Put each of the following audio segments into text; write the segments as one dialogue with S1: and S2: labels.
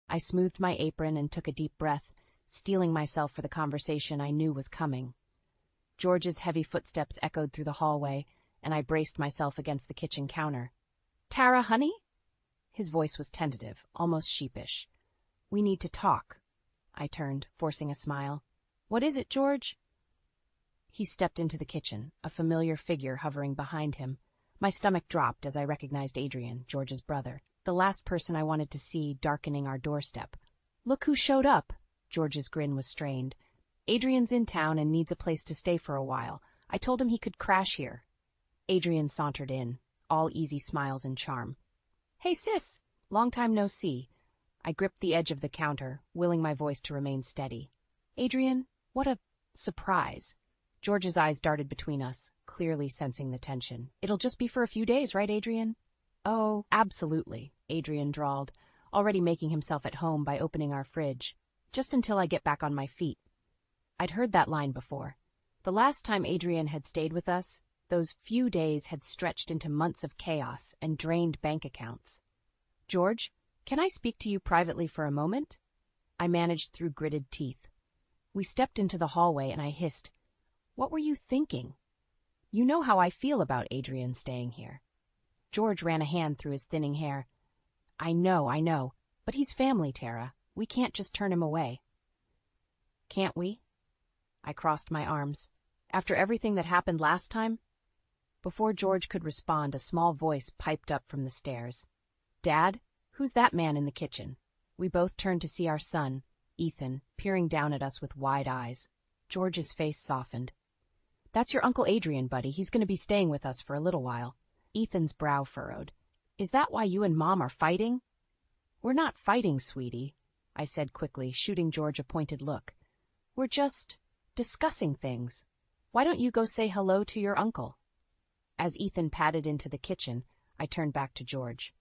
S1: I smoothed my apron and took a deep breath, steeling myself for the conversation I knew was coming. George's heavy footsteps echoed through the hallway, and I braced myself against the kitchen counter. "Tara, honey?" His voice was tentative, almost sheepish. "We need to talk." I turned, forcing a smile. "What is it, George?" He stepped into the kitchen, a familiar figure hovering behind him. My stomach dropped as I recognized Adrian, George's brother, the last person I wanted to see darkening our doorstep. "Look who showed up!" George's grin was strained. "Adrian's in town and needs a place to stay for a while. I told him he could crash here." Adrian sauntered in, all easy smiles and charm. "Hey, sis! Long time no see." I gripped the edge of the counter, willing my voice to remain steady. "Adrian, what a surprise." George's eyes darted between us, clearly sensing the tension. "It'll just be for a few days, right, Adrian?" "Oh, absolutely," Adrian drawled, already making himself at home by opening our fridge. "Just until I get back on my feet." I'd heard that line before. The last time Adrian had stayed with us, those few days had stretched into months of chaos and drained bank accounts. "George, can I speak to you privately for a moment?" I managed through gritted teeth. We stepped into the hallway and I hissed, "What were you thinking?" "You know how I feel about Adrian staying here." George ran a hand through his thinning hair. I know, but he's family, Tara. We can't just turn him away." "Can't we?" I crossed my arms. "After everything that happened last time?" Before George could respond, a small voice piped up from the stairs. "Dad, who's that man in the kitchen?" We both turned to see our son, Ethan, peering down at us with wide eyes. George's face softened. "That's your Uncle Adrian, buddy. He's going to be staying with us for a little while." Ethan's brow furrowed. "Is that why you and Mom are fighting?" "We're not fighting, sweetie," I said quickly, shooting George a pointed look. "We're just discussing things. Why don't you go say hello to your uncle?" As Ethan padded into the kitchen, I turned back to George.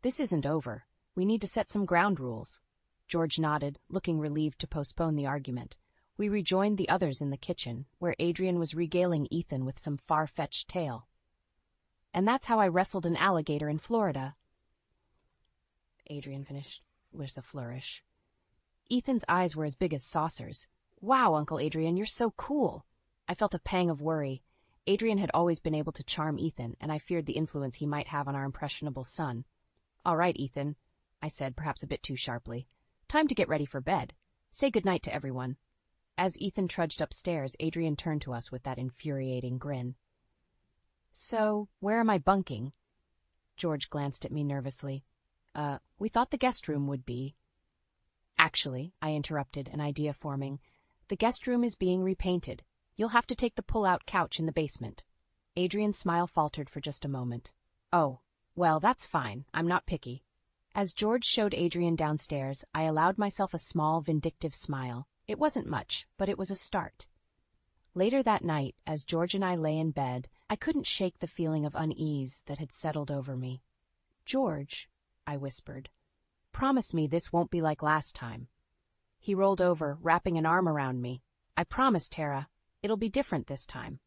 S1: "This isn't over. We need to set some ground rules." George nodded, looking relieved to postpone the argument. We rejoined the others in the kitchen, where Adrian was regaling Ethan with some far-fetched tale. "And that's how I wrestled an alligator in Florida," Adrian finished with a flourish. Ethan's eyes were as big as saucers. "Wow, Uncle Adrian, you're so cool." I felt a pang of worry. Adrian had always been able to charm Ethan, and I feared the influence he might have on our impressionable son. "All right, Ethan," I said, perhaps a bit too sharply. "Time to get ready for bed. Say goodnight to everyone." As Ethan trudged upstairs, Adrian turned to us with that infuriating grin. "So, where am I bunking?" George glanced at me nervously. We thought the guest room would be." "Actually," I interrupted, an idea forming, "the guest room is being repainted. You'll have to take the pull-out couch in the basement." Adrian's smile faltered for just a moment. "Oh, well, that's fine. I'm not picky." As George showed Adrian downstairs, I allowed myself a small, vindictive smile. It wasn't much, but it was a start. Later that night, as George and I lay in bed, I couldn't shake the feeling of unease that had settled over me. "George," I whispered, "promise me this won't be like last time." He rolled over, wrapping an arm around me. "I promise, Tara. It'll be different this time."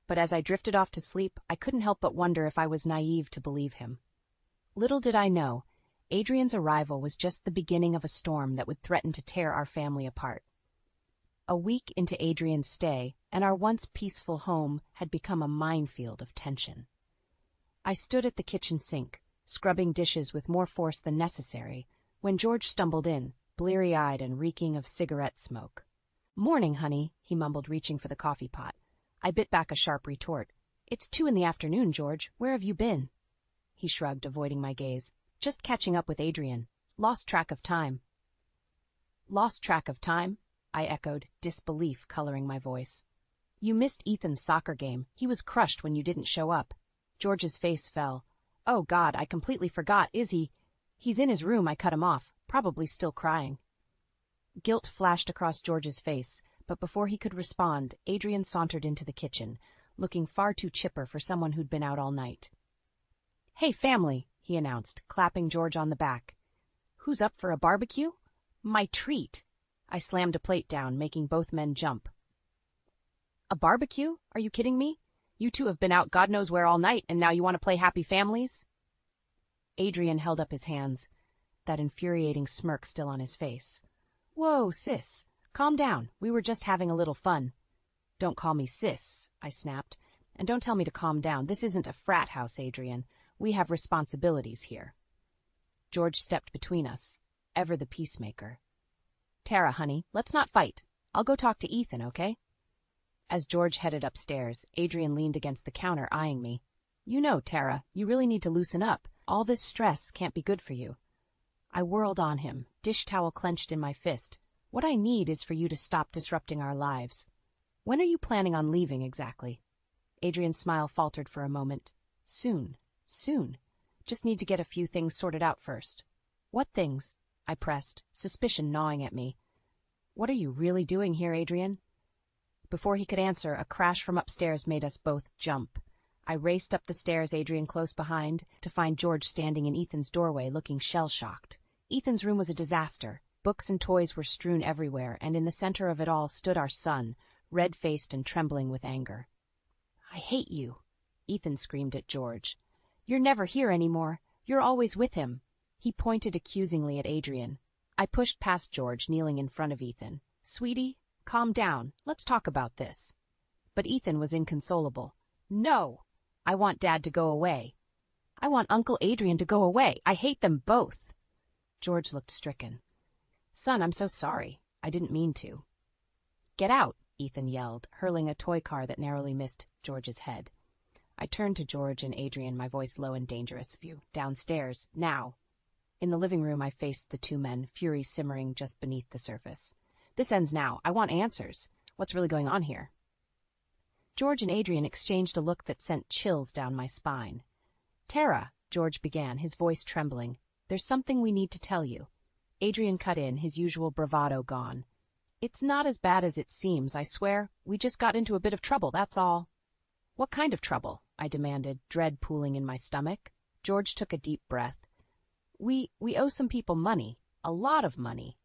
S1: But as I drifted off to sleep, I couldn't help but wonder if I was naive to believe him. Little did I know, Adrian's arrival was just the beginning of a storm that would threaten to tear our family apart. A week into Adrian's stay, and our once peaceful home had become a minefield of tension. I stood at the kitchen sink, scrubbing dishes with more force than necessary, when George stumbled in, bleary-eyed and reeking of cigarette smoke. "Morning, honey," he mumbled, reaching for the coffee pot. I bit back a sharp retort. "It's 2 in the afternoon, George. Where have you been?" He shrugged, avoiding my gaze. "Just catching up with Adrian. Lost track of time." "Lost track of time?" I echoed, disbelief coloring my voice. "You missed Ethan's soccer game. He was crushed when you didn't show up." George's face fell. "Oh, God, I completely forgot. Is he?" "He's in his room. I cut him off. Probably still crying." Guilt flashed across George's face, but before he could respond, Adrian sauntered into the kitchen, looking far too chipper for someone who'd been out all night. "Hey, family," he announced, clapping George on the back. "Who's up for a barbecue? My treat." I slammed a plate down, making both men jump. "A barbecue? Are you kidding me? You two have been out God knows where all night, and now you want to play happy families?" Adrian held up his hands. that infuriating smirk still on his face. "Whoa, sis. Calm down. We were just having a little fun." "Don't call me sis," I snapped. "And don't tell me to calm down. This isn't a frat house, Adrian. We have responsibilities here." George stepped between us, ever the peacemaker. "Tara, honey, let's not fight. I'll go talk to Ethan, okay?" As George headed upstairs, Adrian leaned against the counter, eyeing me. "You know, Tara, you really need to loosen up. All this stress can't be good for you." I whirled on him, dish towel clenched in my fist. "What I need is for you to stop disrupting our lives. When are you planning on leaving exactly?" Adrian's smile faltered for a moment. "Soon. Soon. Just need to get a few things sorted out first." "What things?" I pressed, suspicion gnawing at me. "What are you really doing here, Adrian?" Before he could answer, a crash from upstairs made us both jump. I raced up the stairs, Adrian close behind, to find George standing in Ethan's doorway looking shell-shocked. Ethan's room was a disaster. Books and toys were strewn everywhere, and in the center of it all stood our son, red-faced and trembling with anger. "I hate you," Ethan screamed at George. "You're never here anymore. You're always with him." He pointed accusingly at Adrian. I pushed past George, kneeling in front of Ethan. "Sweetie, calm down. Let's talk about this." But Ethan was inconsolable. "No! I want Dad to go away. I want Uncle Adrian to go away. I hate them both." George looked stricken. "Son, I'm so sorry. I didn't mean to." "Get out," Ethan yelled, hurling a toy car that narrowly missed George's head. I turned to George and Adrian, my voice low and dangerous. "You, downstairs, now." In the living room, I faced the two men, fury simmering just beneath the surface. "This ends now. I want answers. What's really going on here?" George and Adrian exchanged a look that sent chills down my spine. "Tara," George began, his voice trembling, "there's something we need to tell you." Adrian cut in, his usual bravado gone. "It's not as bad as it seems, I swear. We just got into a bit of trouble, that's all." "What kind of trouble?" I demanded, dread pooling in my stomach. George took a deep breath. We owe some people money. A lot of money."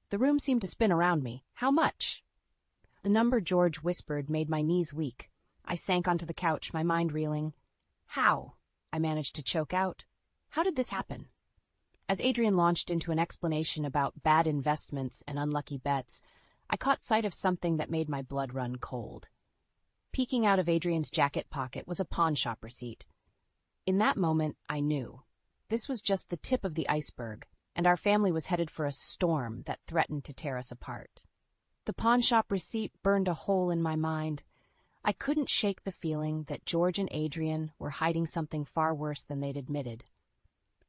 S1: The room seemed to spin around me. "How much?" The number George whispered made my knees weak. I sank onto the couch, my mind reeling. "How?" I managed to choke out. "How did this happen?" As Adrian launched into an explanation about bad investments and unlucky bets, I caught sight of something that made my blood run cold. Peeking out of Adrian's jacket pocket was a pawnshop receipt. In that moment, I knew. This was just the tip of the iceberg, and our family was headed for a storm that threatened to tear us apart. The pawnshop receipt burned a hole in my mind. I couldn't shake the feeling that George and Adrian were hiding something far worse than they'd admitted.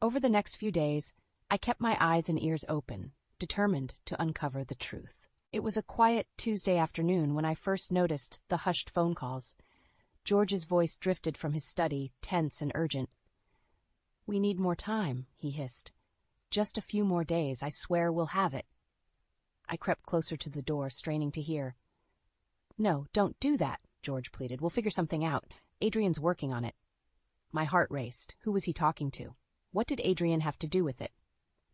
S1: Over the next few days, I kept my eyes and ears open, determined to uncover the truth. It was a quiet Tuesday afternoon when I first noticed the hushed phone calls. George's voice drifted from his study, tense and urgent. "We need more time," he hissed. "Just a few more days. I swear we'll have it." I crept closer to the door, straining to hear. "No, don't do that," George pleaded. "We'll figure something out. Adrian's working on it." My heart raced. Who was he talking to? What did Adrian have to do with it?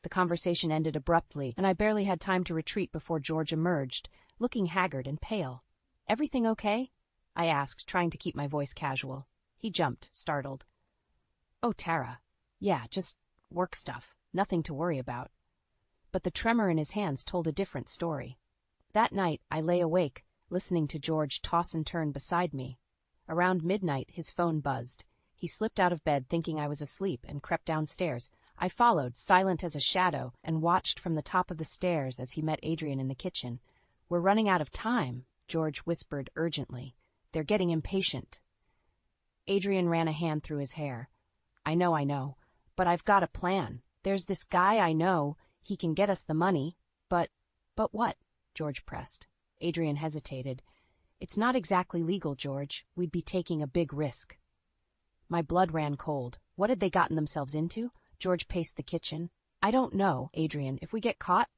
S1: The conversation ended abruptly, and I barely had time to retreat before George emerged, looking haggard and pale. "Everything okay?" I asked, trying to keep my voice casual. He jumped, startled. "Oh, Tara. Yeah, just work stuff. Nothing to worry about." But the tremor in his hands told a different story. That night, I lay awake, listening to George toss and turn beside me. Around midnight, his phone buzzed. He slipped out of bed thinking I was asleep and crept downstairs. I followed, silent as a shadow, and watched from the top of the stairs as he met Adrian in the kitchen. "We're running out of time," George whispered urgently. "They're getting impatient." Adrian ran a hand through his hair. I know, but I've got a plan. There's this guy I know. He can get us the money. But what?" George pressed. Adrian hesitated. "It's not exactly legal, George. We'd be taking a big risk." My blood ran cold. What had they gotten themselves into? George paced the kitchen. "I don't know, Adrian. If we get caught—"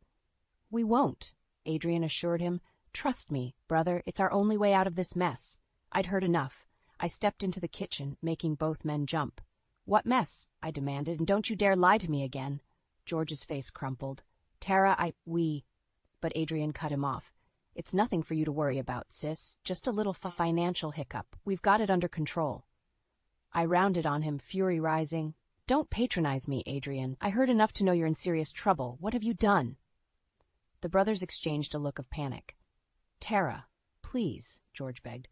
S1: "We won't," Adrian assured him. "Trust me, brother, it's our only way out of this mess." I'd heard enough. I stepped into the kitchen, making both men jump. "What mess?" I demanded, "and don't you dare lie to me again." George's face crumpled. "Tara, But Adrian cut him off. "It's nothing for you to worry about, sis. Just a little financial hiccup. We've got it under control." I rounded on him, fury rising. Don't patronize me, Adrian. I heard enough to know you're in serious trouble. What have you done? The brothers exchanged a look of panic. Tara, please, George begged.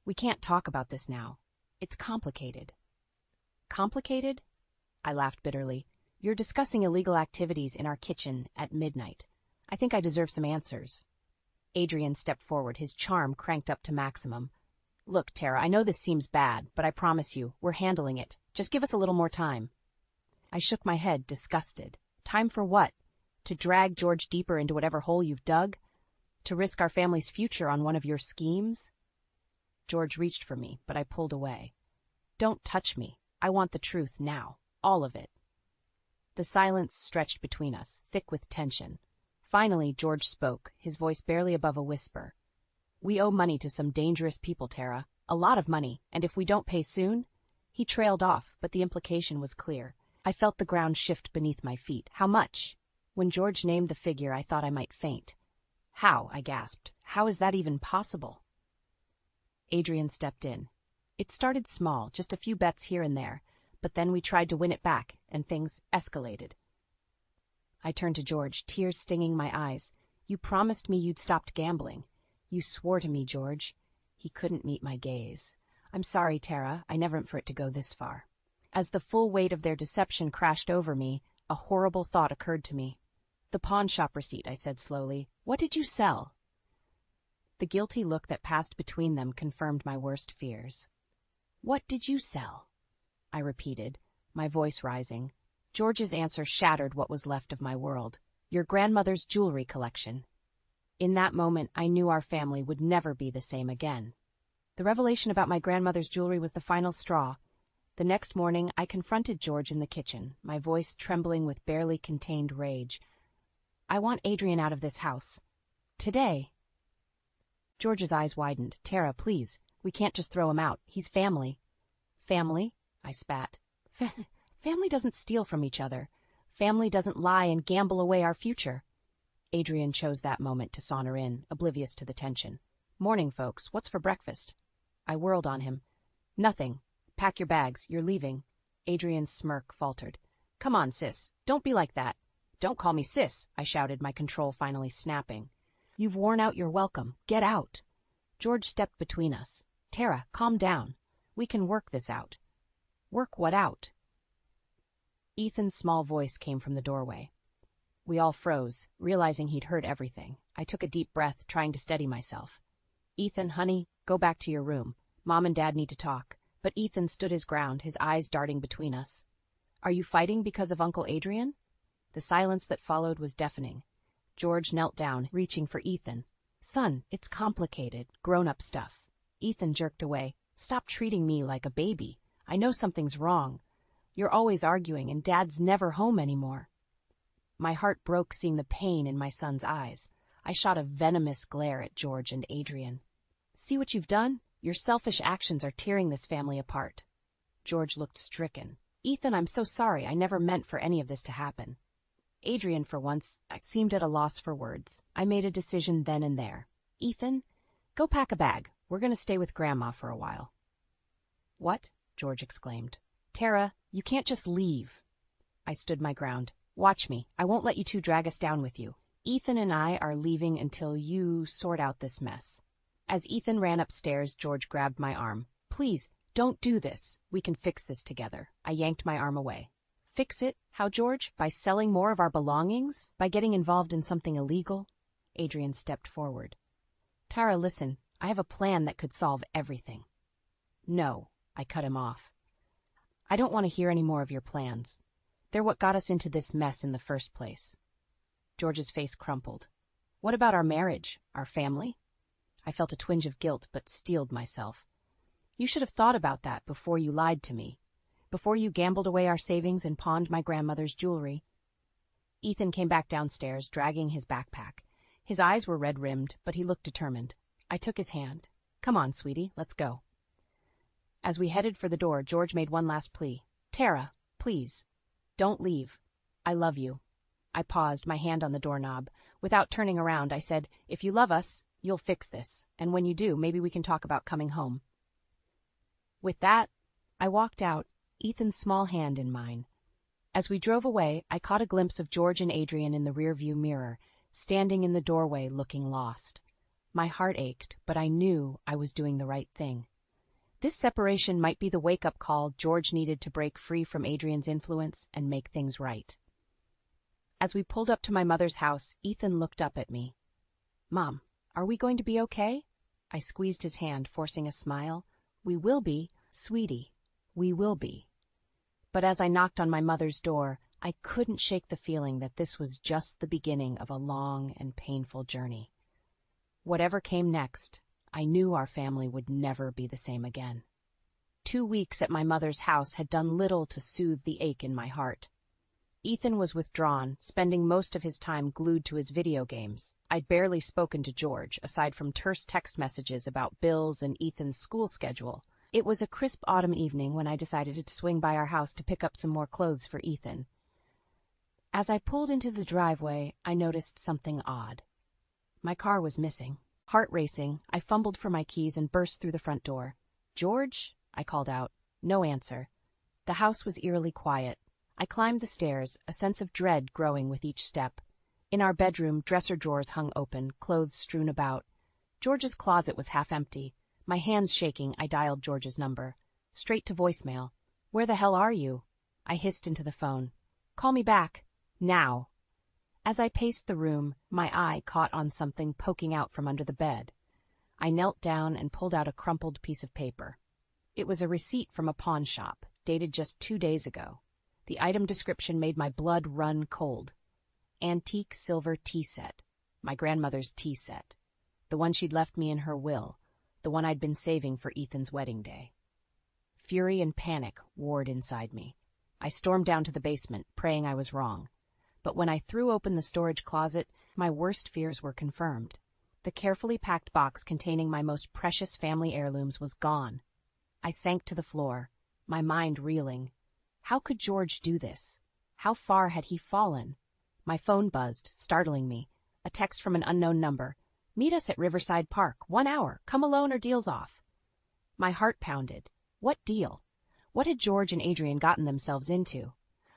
S1: We can't talk about this now. It's complicated. Complicated? I laughed bitterly. You're discussing illegal activities in our kitchen at midnight. I think I deserve some answers. Adrian stepped forward, his charm cranked up to maximum. Look, Tara, I know this seems bad, but I promise you, we're handling it. Just give us a little more time. I shook my head, disgusted. Time for what? To drag George deeper into whatever hole you've dug? To risk our family's future on one of your schemes? George reached for me, but I pulled away. Don't touch me. I want the truth now. All of it. The silence stretched between us, thick with tension. Finally, George spoke, his voice barely above a whisper. We owe money to some dangerous people, Tara. A lot of money, and if we don't pay soon... He trailed off, but the implication was clear. I felt the ground shift beneath my feet. How much? When George named the figure, I thought I might faint. How? I gasped. How is that even possible? Adrian stepped in. It started small, just a few bets here and there, but then we tried to win it back, and things escalated. I turned to George, tears stinging my eyes. You promised me you'd stopped gambling. You swore to me, George. He couldn't meet my gaze. I'm sorry, Tara. I never meant for it to go this far. As the full weight of their deception crashed over me, a horrible thought occurred to me. The pawn shop receipt, I said slowly. What did you sell? The guilty look that passed between them confirmed my worst fears. What did you sell? I repeated, my voice rising. George's answer shattered what was left of my world. Your grandmother's jewelry collection. In that moment, I knew our family would never be the same again. The revelation about my grandmother's jewelry was the final straw. The next morning, I confronted George in the kitchen, my voice trembling with barely contained rage. I want Adrian out of this house. Today. George's eyes widened. Tara, please. We can't just throw him out. He's family. Family? I spat. Family doesn't steal from each other. Family doesn't lie and gamble away our future. Adrian chose that moment to saunter in, oblivious to the tension. Morning, folks. What's for breakfast? I whirled on him. Nothing. Pack your bags. You're leaving. Adrian's smirk faltered. Come on, sis. Don't be like that. Don't call me sis, I shouted, my control finally snapping. You've worn out your welcome. Get out. George stepped between us. Tara, calm down. We can work this out. Work what out? Ethan's small voice came from the doorway. We all froze, realizing he'd heard everything. I took a deep breath, trying to steady myself. Ethan, honey, go back to your room. Mom and Dad need to talk. But Ethan stood his ground, his eyes darting between us. Are you fighting because of Uncle Adrian? The silence that followed was deafening. George knelt down, reaching for Ethan. Son, it's complicated, grown-up stuff. Ethan jerked away. Stop treating me like a baby. I know something's wrong. You're always arguing, and Dad's never home anymore. My heart broke seeing the pain in my son's eyes. I shot a venomous glare at George and Adrian. See what you've done? Your selfish actions are tearing this family apart. George looked stricken. Ethan, I'm so sorry. I never meant for any of this to happen. Adrian, for once, seemed at a loss for words. I made a decision then and there. Ethan, go pack a bag. We're going to stay with Grandma for a while. What? George exclaimed. Tara, you can't just leave. I stood my ground. Watch me. I won't let you two drag us down with you. Ethan and I are leaving until you sort out this mess. As Ethan ran upstairs, George grabbed my arm. Please, don't do this. We can fix this together. I yanked my arm away. Fix it? How, George? By selling more of our belongings? By getting involved in something illegal? Adrian stepped forward. Tara, listen. I have a plan that could solve everything. No, I cut him off. I don't want to hear any more of your plans. They're what got us into this mess in the first place. George's face crumpled. What about our marriage, our family? I felt a twinge of guilt, but steeled myself. You should have thought about that before you lied to me, before you gambled away our savings and pawned my grandmother's jewelry. Ethan came back downstairs, dragging his backpack. His eyes were red-rimmed, but he looked determined. I took his hand. Come on, sweetie, let's go. As we headed for the door, George made one last plea. Tara, please, don't leave. I love you. I paused, my hand on the doorknob. Without turning around, I said, if you love us, you'll fix this, and when you do, maybe we can talk about coming home. With that, I walked out, Ethan's small hand in mine. As we drove away, I caught a glimpse of George and Adrian in the rearview mirror, standing in the doorway looking lost. My heart ached, but I knew I was doing the right thing. This separation might be the wake-up call George needed to break free from Adrian's influence and make things right. As we pulled up to my mother's house, Ethan looked up at me. "Mom, are we going to be okay?" I squeezed his hand, forcing a smile. "We will be, sweetie. We will be." But as I knocked on my mother's door, I couldn't shake the feeling that this was just the beginning of a long and painful journey. Whatever came next, I knew our family would never be the same again. 2 weeks at my mother's house had done little to soothe the ache in my heart. Ethan was withdrawn, spending most of his time glued to his video games. I'd barely spoken to George, aside from terse text messages about bills and Ethan's school schedule. It was a crisp autumn evening when I decided to swing by our house to pick up some more clothes for Ethan. As I pulled into the driveway, I noticed something odd. My car was missing. Heart racing, I fumbled for my keys and burst through the front door. "George?" I called out. No answer. The house was eerily quiet. I climbed the stairs, a sense of dread growing with each step. In our bedroom, dresser drawers hung open, clothes strewn about. George's closet was half empty. My hands shaking, I dialed George's number. Straight to voicemail. "Where the hell are you?" I hissed into the phone. "Call me back. Now." As I paced the room, my eye caught on something poking out from under the bed. I knelt down and pulled out a crumpled piece of paper. It was a receipt from a pawn shop, dated just 2 days ago. The item description made my blood run cold. Antique silver tea set. My grandmother's tea set. The one she'd left me in her will. The one I'd been saving for Ethan's wedding day. Fury and panic warred inside me. I stormed down to the basement, praying I was wrong. But when I threw open the storage closet, my worst fears were confirmed. The carefully packed box containing my most precious family heirlooms was gone. I sank to the floor, my mind reeling. How could George do this? How far had he fallen? My phone buzzed, startling me. A text from an unknown number. "Meet us at Riverside Park, 1 hour. Come alone or deal's off." My heart pounded. What deal? What had George and Adrian gotten themselves into?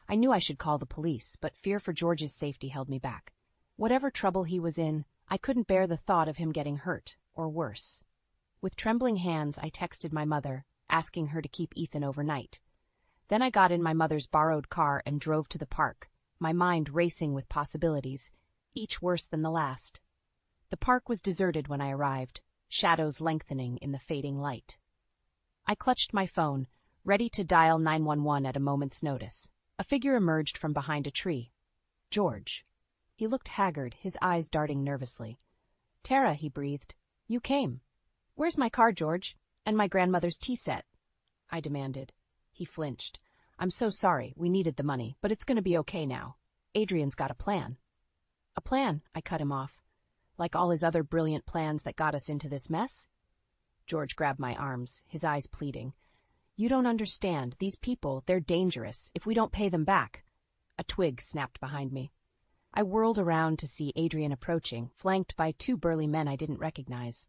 S1: I knew I should call the police, but fear for George's safety held me back. Whatever trouble he was in, I couldn't bear the thought of him getting hurt, or worse. With trembling hands, I texted my mother, asking her to keep Ethan overnight. Then I got in my mother's borrowed car and drove to the park, my mind racing with possibilities, each worse than the last. The park was deserted when I arrived, shadows lengthening in the fading light. I clutched my phone, ready to dial 911 at a moment's notice. A figure emerged from behind a tree. George. He looked haggard, his eyes darting nervously. "Tara," he breathed. "You came." "Where's my car, George? And my grandmother's tea set?" I demanded. He flinched. "I'm so sorry. We needed the money, but it's going to be okay now. Adrian's got a plan." "A plan?" I cut him off. "Like all his other brilliant plans that got us into this mess?" George grabbed my arms, his eyes pleading. "You don't understand. These people, they're dangerous if we don't pay them back." A twig snapped behind me. I whirled around to see Adrian approaching, flanked by 2 burly men I didn't recognize.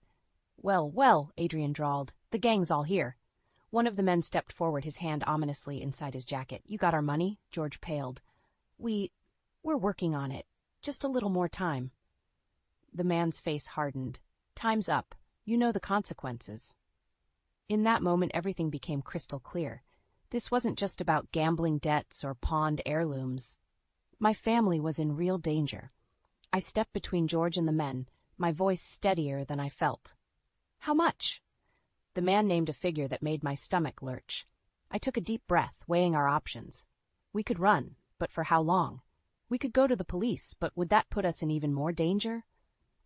S1: Well, Adrian drawled. "The gang's all here." One of the men stepped forward, his hand ominously inside his jacket. "You got our money?" George paled. We're working on it. Just a little more time." The man's face hardened. "Time's up. You know the consequences." In that moment, everything became crystal clear. This wasn't just about gambling debts or pawned heirlooms. My family was in real danger. I stepped between George and the men, my voice steadier than I felt. "How much?" The man named a figure that made my stomach lurch. I took a deep breath, weighing our options. We could run, but for how long? We could go to the police, but would that put us in even more danger?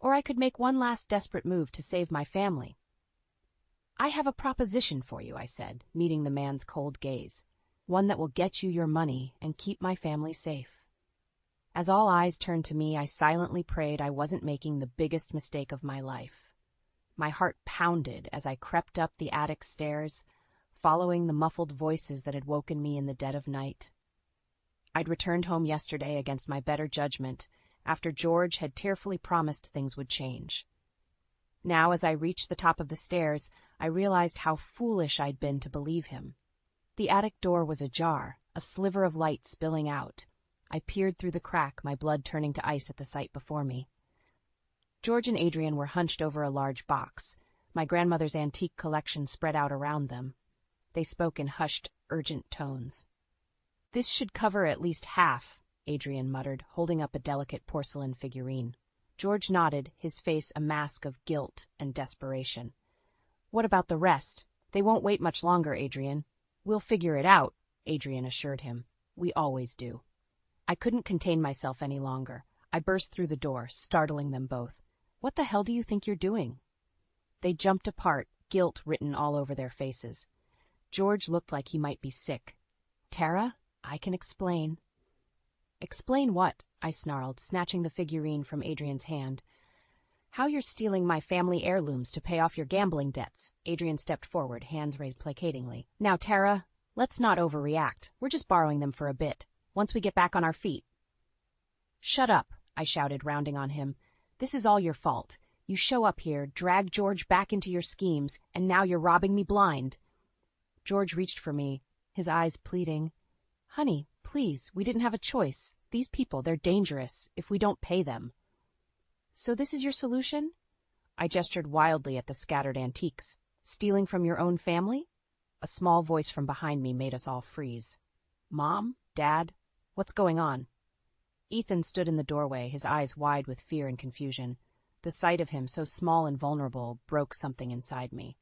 S1: Or I could make one last desperate move to save my family. "I have a proposition for you," I said, meeting the man's cold gaze. "One that will get you your money and keep my family safe." As all eyes turned to me, I silently prayed I wasn't making the biggest mistake of my life. My heart pounded as I crept up the attic stairs, following the muffled voices that had woken me in the dead of night. I'd returned home yesterday against my better judgment, after George had tearfully promised things would change. Now, as I reached the top of the stairs, I realized how foolish I'd been to believe him. The attic door was ajar, a sliver of light spilling out. I peered through the crack, my blood turning to ice at the sight before me. George and Adrian were hunched over a large box, my grandmother's antique collection spread out around them. They spoke in hushed, urgent tones. "This should cover at least half," Adrian muttered, holding up a delicate porcelain figurine. George nodded, his face a mask of guilt and desperation. "What about the rest? They won't wait much longer, Adrian." "We'll figure it out," Adrian assured him. "We always do." I couldn't contain myself any longer. I burst through the door, startling them both. "What the hell do you think you're doing?" They jumped apart, guilt written all over their faces. George looked like he might be sick. "Tara, I can explain." "Explain what?" I snarled, snatching the figurine from Adrian's hand. "How you're stealing my family heirlooms to pay off your gambling debts." Adrian stepped forward, hands raised placatingly. "Now, Tara, let's not overreact. We're just borrowing them for a bit. Once we get back on our feet." "Shut up," I shouted, rounding on him. "This is all your fault. You show up here, drag George back into your schemes, and now you're robbing me blind." George reached for me, his eyes pleading. "Honey, please, we didn't have a choice. These people, they're dangerous if we don't pay them." "So this is your solution?" I gestured wildly at the scattered antiques. "Stealing from your own family?" A small voice from behind me made us all freeze. "Mom? Dad? What's going on?" Ethan stood in the doorway, his eyes wide with fear and confusion. The sight of him, so small and vulnerable, broke something inside me.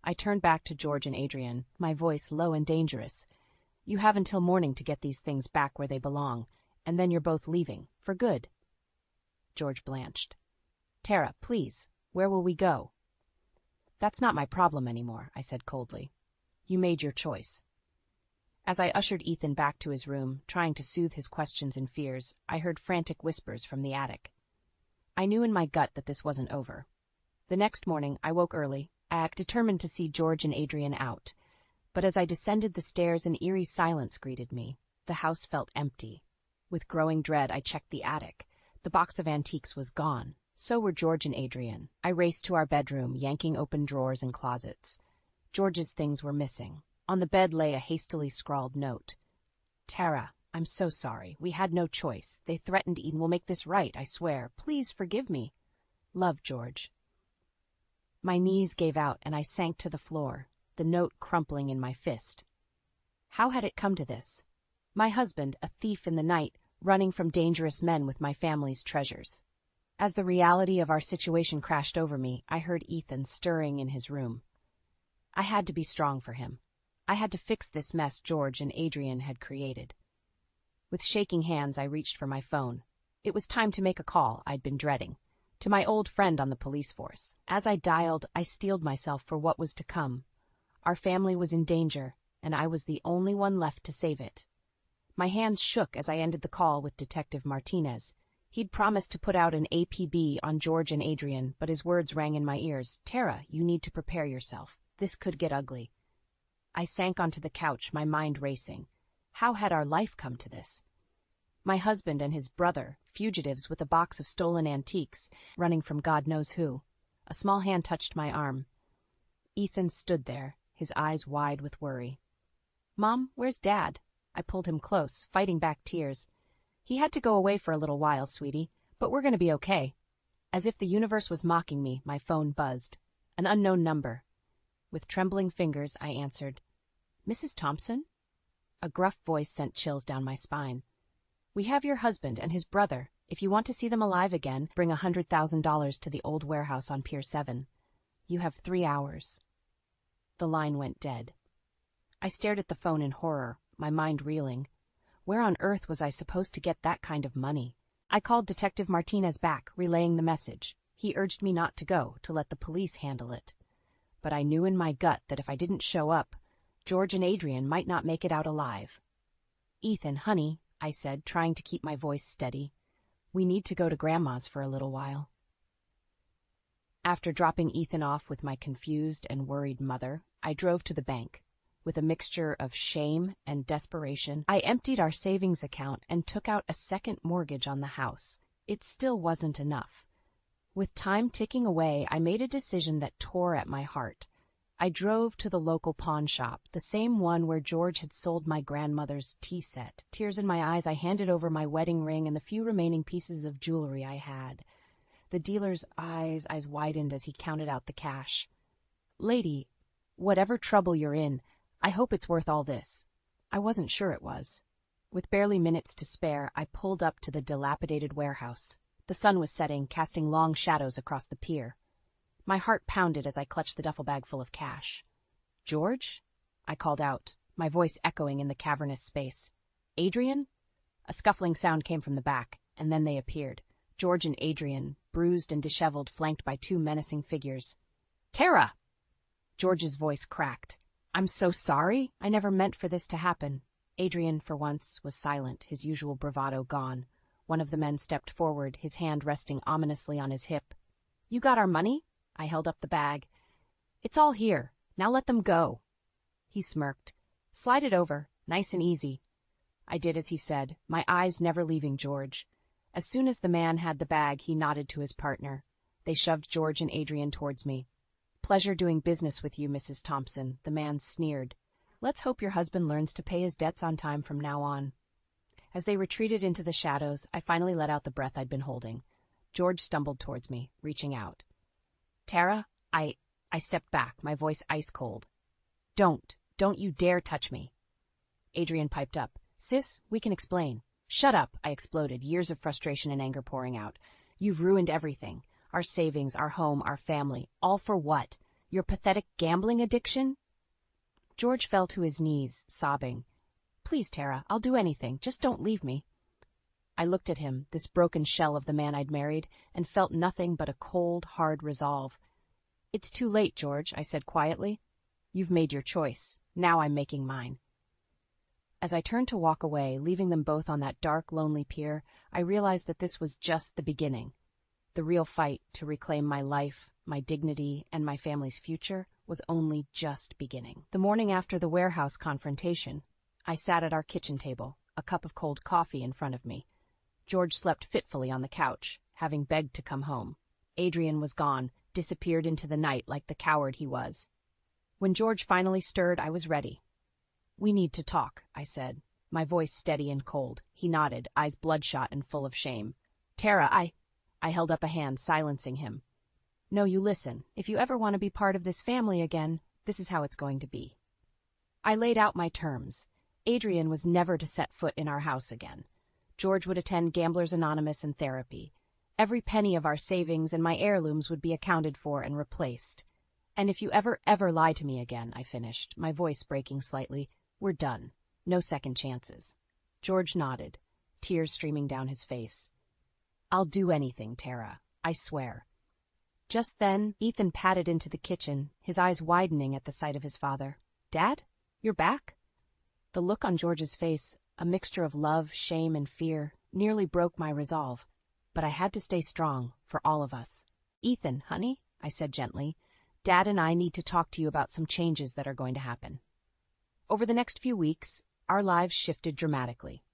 S1: I turned back to George and Adrian, my voice low and dangerous. "You have until morning to get these things back where they belong, and then you're both leaving, for good." George blanched. "Tara, please, where will we go?" "That's not my problem anymore," I said coldly. "You made your choice." As I ushered Ethan back to his room, trying to soothe his questions and fears, I heard frantic whispers from the attic. I knew in my gut that this wasn't over. The next morning, I woke early, determined to see George and Adrian out. But as I descended the stairs, an eerie silence greeted me. The house felt empty. With growing dread, I checked the attic. The box of antiques was gone. So were George and Adrian. I raced to our bedroom, yanking open drawers and closets. George's things were missing. On the bed lay a hastily scrawled note. "Tara, I'm so sorry. We had no choice. They threatened Eden. We'll make this right, I swear. Please forgive me. Love, George." My knees gave out and I sank to the floor, the note crumpling in my fist. How had it come to this? My husband, a thief in the night, running from dangerous men with my family's treasures. As the reality of our situation crashed over me, I heard Ethan stirring in his room. I had to be strong for him. I had to fix this mess George and Adrian had created. With shaking hands, I reached for my phone. It was time to make a call I'd been dreading, to my old friend on the police force. As I dialed, I steeled myself for what was to come. Our family was in danger, and I was the only one left to save it. My hands shook as I ended the call with Detective Martinez. He'd promised to put out an APB on George and Adrian, but his words rang in my ears. "Tara, you need to prepare yourself. This could get ugly." I sank onto the couch, my mind racing. How had our life come to this? My husband and his brother, fugitives with a box of stolen antiques, running from God knows who. A small hand touched my arm. Ethan stood there, his eyes wide with worry. "Mom, where's Dad?" I pulled him close, fighting back tears. "He had to go away for a little while, sweetie, but we're going to be okay." As if the universe was mocking me, my phone buzzed. An unknown number. With trembling fingers, I answered. "Mrs. Thompson?" A gruff voice sent chills down my spine. "We have your husband and his brother. If you want to see them alive again, bring $100,000 to the old warehouse on Pier 7. You have 3 hours." The line went dead. I stared at the phone in horror, my mind reeling. Where on earth was I supposed to get that kind of money? I called Detective Martinez back, relaying the message. He urged me not to go, to let the police handle it. But I knew in my gut that if I didn't show up, George and Adrian might not make it out alive. "Ethan, honey," I said, trying to keep my voice steady. "We need to go to Grandma's for a little while." After dropping Ethan off with my confused and worried mother, I drove to the bank. With a mixture of shame and desperation, I emptied our savings account and took out a second mortgage on the house. It still wasn't enough. With time ticking away, I made a decision that tore at my heart. I drove to the local pawn shop, the same one where George had sold my grandmother's tea set. Tears in my eyes, I handed over my wedding ring and the few remaining pieces of jewelry I had. The dealer's eyes widened as he counted out the cash. "Lady, whatever trouble you're in, I hope it's worth all this." I wasn't sure it was. With barely minutes to spare, I pulled up to the dilapidated warehouse. The sun was setting, casting long shadows across the pier. My heart pounded as I clutched the duffel bag full of cash. "George?" I called out, my voice echoing in the cavernous space. "Adrian?" A scuffling sound came from the back, and then they appeared. George and Adrian, bruised and disheveled, flanked by two menacing figures. "Tara!" George's voice cracked. "I'm so sorry. I never meant for this to happen." Adrian, for once, was silent, his usual bravado gone. One of the men stepped forward, his hand resting ominously on his hip. "You got our money?" I held up the bag. "It's all here. Now let them go." He smirked. "Slide it over. Nice and easy." I did as he said, my eyes never leaving George. As soon as the man had the bag, he nodded to his partner. They shoved George and Adrian towards me. "Pleasure doing business with you, Mrs. Thompson," the man sneered. "Let's hope your husband learns to pay his debts on time from now on." As they retreated into the shadows, I finally let out the breath I'd been holding. George stumbled towards me, reaching out. "Tara, I stepped back, my voice ice cold. Don't you dare touch me." Adrian piped up. "Sis, we can explain." "Shut up," I exploded, years of frustration and anger pouring out. "You've ruined everything. Our savings, our home, our family. All for what? Your pathetic gambling addiction?" George fell to his knees, sobbing. "Please, Tara, I'll do anything. Just don't leave me." I looked at him, this broken shell of the man I'd married, and felt nothing but a cold, hard resolve. "It's too late, George," I said quietly. "You've made your choice. Now I'm making mine." As I turned to walk away, leaving them both on that dark, lonely pier, I realized that this was just the beginning. The real fight to reclaim my life, my dignity, and my family's future was only just beginning. The morning after the warehouse confrontation, I sat at our kitchen table, a cup of cold coffee in front of me. George slept fitfully on the couch, having begged to come home. Adrian was gone, disappeared into the night like the coward he was. When George finally stirred, I was ready. "We need to talk," I said, my voice steady and cold. He nodded, eyes bloodshot and full of shame. "Tara, I held up a hand, silencing him. "No, you listen. If you ever want to be part of this family again, this is how it's going to be." I laid out my terms. Adrian was never to set foot in our house again. George would attend Gamblers Anonymous and therapy. Every penny of our savings and my heirlooms would be accounted for and replaced. "And if you ever lie to me again," I finished, my voice breaking slightly, "we're done. No second chances." George nodded, tears streaming down his face. "I'll do anything, Tara. I swear." Just then, Ethan padded into the kitchen, his eyes widening at the sight of his father. "Dad? You're back?" The look on George's face, a mixture of love, shame, and fear, nearly broke my resolve. But I had to stay strong, for all of us. "Ethan, honey," I said gently, "Dad and I need to talk to you about some changes that are going to happen." Over the next few weeks, our lives shifted dramatically.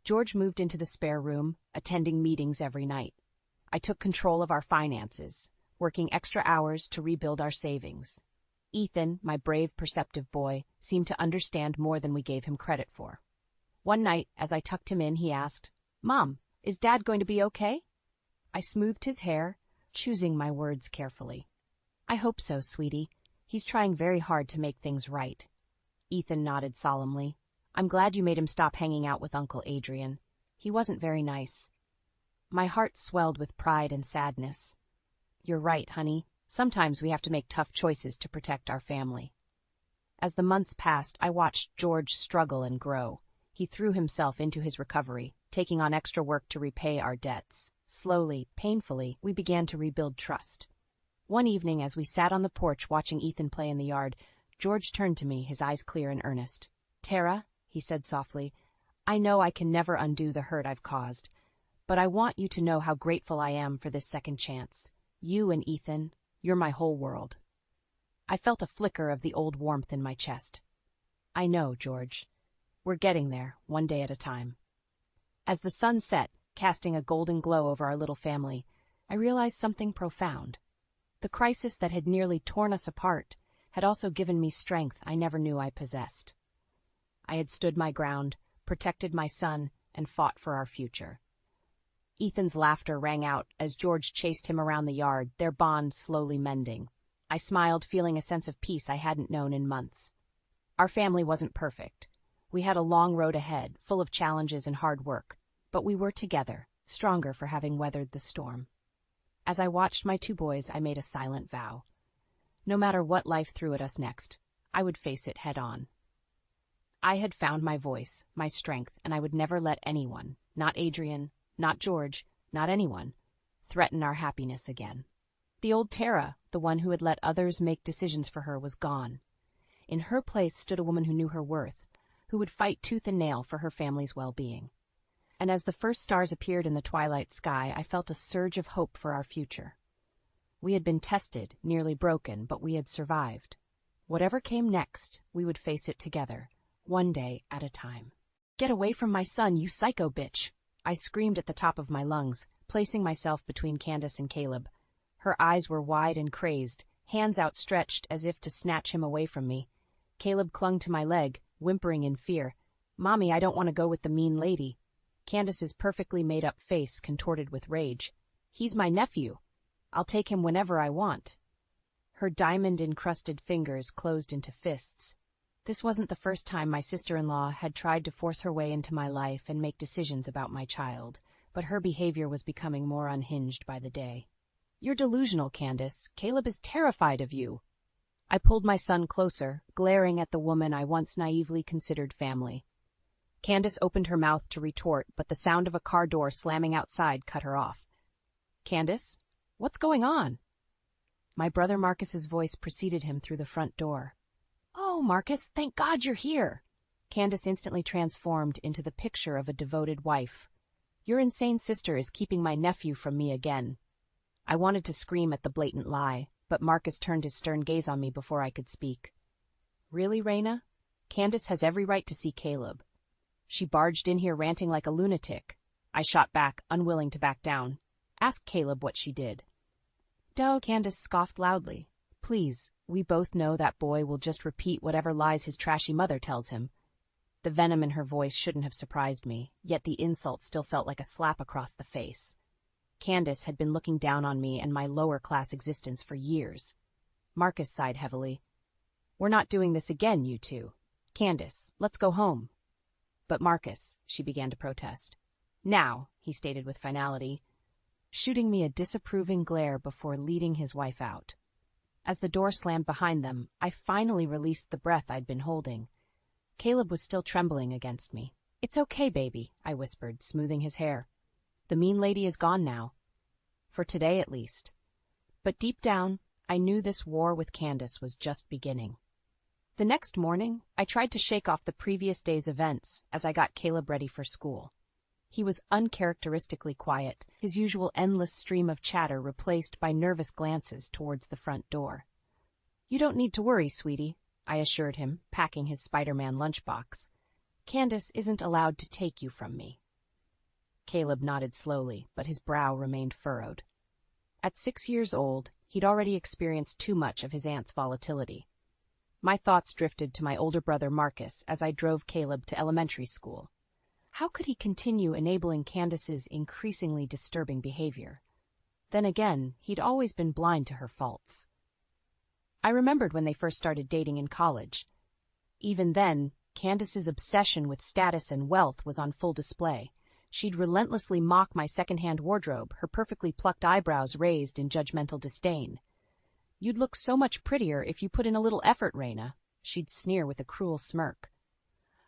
S1: George moved into the spare room, attending meetings every night. I took control of our finances, working extra hours to rebuild our savings. Ethan, my brave, perceptive boy, seemed to understand more than we gave him credit for. One night, as I tucked him in, he asked, "Mom, is Dad going to be okay?" I smoothed his hair, choosing my words carefully. "I hope so, sweetie. He's trying very hard to make things right." Ethan nodded solemnly. "I'm glad you made him stop hanging out with Uncle Adrian. He wasn't very nice." My heart swelled with pride and sadness. "You're right, honey. Sometimes we have to make tough choices to protect our family." As the months passed, I watched George struggle and grow. He threw himself into his recovery, taking on extra work to repay our debts. Slowly, painfully, we began to rebuild trust. One evening, as we sat on the porch watching Ethan play in the yard, George turned to me, his eyes clear and earnest. "Tara," he said softly, "I know I can never undo the hurt I've caused, but I want you to know how grateful I am for this second chance. You and Ethan, you're my whole world." I felt a flicker of the old warmth in my chest. "I know, George. We're getting there, one day at a time." As the sun set, casting a golden glow over our little family, I realized something profound. The crisis that had nearly torn us apart had also given me strength I never knew I possessed. I had stood my ground, protected my son, and fought for our future. Ethan's laughter rang out as George chased him around the yard, their bond slowly mending. I smiled, feeling a sense of peace I hadn't known in months. Our family wasn't perfect. We had a long road ahead, full of challenges and hard work, but we were together, stronger for having weathered the storm. As I watched my two boys, I made a silent vow. No matter what life threw at us next, I would face it head on. I had found my voice, my strength, and I would never let anyone, not Adrian, not George, not anyone, threaten our happiness again. The old Tara, the one who had let others make decisions for her, was gone. In her place stood a woman who knew her worth, who would fight tooth and nail for her family's well-being. And as the first stars appeared in the twilight sky, I felt a surge of hope for our future. We had been tested, nearly broken, but we had survived. Whatever came next, we would face it together, one day at a time. "Get away from my son, you psycho bitch!" I screamed at the top of my lungs, placing myself between Candace and Caleb. Her eyes were wide and crazed, hands outstretched as if to snatch him away from me. Caleb clung to my leg, whimpering in fear. "Mommy, I don't want to go with the mean lady." Candace's perfectly made-up face contorted with rage. "He's my nephew. I'll take him whenever I want." Her diamond-encrusted fingers closed into fists. This wasn't the first time my sister-in-law had tried to force her way into my life and make decisions about my child, but her behavior was becoming more unhinged by the day. "You're delusional, Candace. Caleb is terrified of you." I pulled my son closer, glaring at the woman I once naively considered family. Candace opened her mouth to retort, but the sound of a car door slamming outside cut her off. "Candace, what's going on?" My brother Marcus's voice preceded him through the front door. "Oh, Marcus, thank God you're here." Candace instantly transformed into the picture of a devoted wife. "Your insane sister is keeping my nephew from me again." I wanted to scream at the blatant lie, but Marcus turned his stern gaze on me before I could speak. "Really, Raina? Candace has every right to see Caleb. She barged in here ranting like a lunatic." I shot back, unwilling to back down. "Ask Caleb what she did." "Duh," Candace scoffed loudly. "Please, we both know that boy will just repeat whatever lies his trashy mother tells him." The venom in her voice shouldn't have surprised me, yet the insult still felt like a slap across the face. Candace had been looking down on me and my lower-class existence for years. Marcus sighed heavily. "We're not doing this again, you two. Candace, let's go home." "But Marcus," she began to protest. "Now," he stated with finality, shooting me a disapproving glare before leading his wife out. As the door slammed behind them, I finally released the breath I'd been holding. Caleb was still trembling against me. "It's okay, baby," I whispered, smoothing his hair. "The mean lady is gone now. For today, at least." But deep down, I knew this war with Candace was just beginning. The next morning, I tried to shake off the previous day's events as I got Caleb ready for school. He was uncharacteristically quiet, his usual endless stream of chatter replaced by nervous glances towards the front door. "You don't need to worry, sweetie," I assured him, packing his Spider-Man lunchbox. "Candace isn't allowed to take you from me." Caleb nodded slowly, but his brow remained furrowed. At 6 years old, he'd already experienced too much of his aunt's volatility. My thoughts drifted to my older brother Marcus as I drove Caleb to elementary school. How could he continue enabling Candace's increasingly disturbing behavior? Then again, he'd always been blind to her faults. I remembered when they first started dating in college. Even then, Candace's obsession with status and wealth was on full display. She'd relentlessly mock my second-hand wardrobe, her perfectly plucked eyebrows raised in judgmental disdain. "You'd look so much prettier if you put in a little effort, Raina," she'd sneer with a cruel smirk.